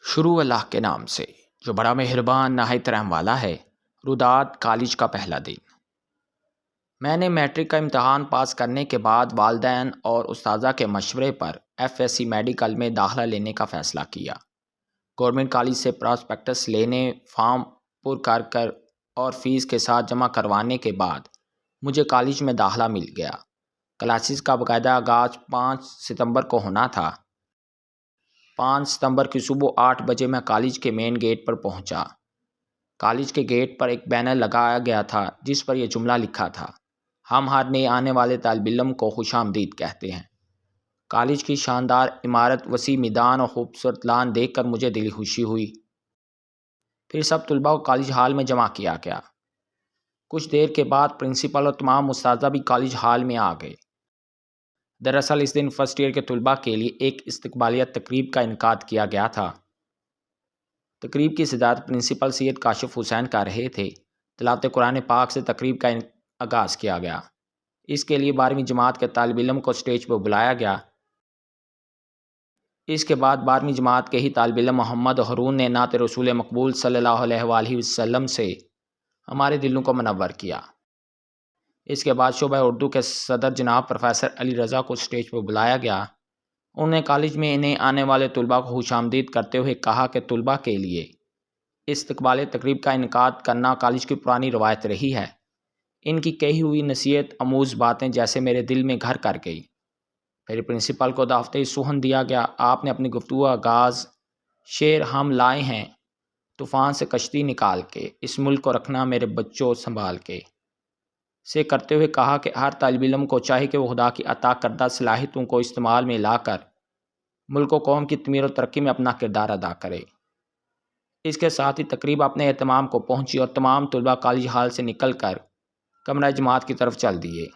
شروع اللہ کے نام سے جو بڑا مہربان نہایت رحم والا ہے۔ روداد کالج کا پہلا دن۔ میں نے میٹرک کا امتحان پاس کرنے کے بعد والدین اور اساتذہ کے مشورے پر FSC میڈیکل میں داخلہ لینے کا فیصلہ کیا۔ گورنمنٹ کالج سے پراسپیکٹس لینے، فارم پر کر اور فیس کے ساتھ جمع کروانے کے بعد مجھے کالج میں داخلہ مل گیا۔ کلاسز کا باقاعدہ آغاز 5 ستمبر کو ہونا تھا۔ 5 ستمبر کی صبح 8 بجے میں کالج کے مین گیٹ پر پہنچا۔ کالج کے گیٹ پر ایک بینر لگایا گیا تھا جس پر یہ جملہ لکھا تھا: ہم ہر نئے آنے والے طالب علم کو خوش آمدید کہتے ہیں۔ کالج کی شاندار عمارت، وسیع میدان اور خوبصورت لان دیکھ کر مجھے دلی خوشی ہوئی۔ پھر سب طلباء کو کالج ہال میں جمع کیا گیا۔ کچھ دیر کے بعد پرنسپل اور تمام اساتذہ بھی کالج ہال میں آ گئے۔ دراصل اس دن فرسٹ ایئر کے طلباء کے لیے ایک استقبالیہ تقریب کا انعقاد کیا گیا تھا۔ تقریب کی صدارت پرنسپل سید کاشف حسین کر رہے تھے۔ تلاوت قرآن پاک سے تقریب کا آغاز کیا گیا۔ اس کے لیے 12ویں جماعت کے طالب علم کو اسٹیج پر بلایا گیا۔ اس کے بعد 12ویں جماعت کے ہی طالب علم محمد ہارون نے نعت رسول مقبول صلی اللہ علیہ وآلہ وسلم سے ہمارے دلوں کو منور کیا۔ اس کے بعد شعبہ اردو کے صدر جناب پروفیسر علی رضا کو اسٹیج پر بلایا گیا۔ انہوں نے کالج میں نئے آنے والے طلباء کو خوش آمدید کرتے ہوئے کہا کہ طلباء کے لیے استقبالیہ تقریب کا انعقاد کرنا کالج کی پرانی روایت رہی ہے۔ ان کی کہی ہوئی نصیحت آموز باتیں جیسے میرے دل میں گھر کر گئی۔ پھر پرنسپل کو دعوت سخن دیا گیا۔ آپ نے اپنی گفتگو کا آغاز شعر ہم لائے ہیں طوفان سے کشتی نکال کے، اس ملک کو رکھنا میرے بچوں سنبھال کے سے کرتے ہوئے کہا کہ ہر طالب علم کو چاہیے کہ وہ خدا کی عطا کردہ صلاحیتوں کو استعمال میں لا کر ملک و قوم کی تعمیر و ترقی میں اپنا کردار ادا کرے۔ اس کے ساتھ ہی تقریب اپنے اہتمام کو پہنچی اور تمام طلباء کالج ہال سے نکل کر کمرہ جماعت کی طرف چل دیے۔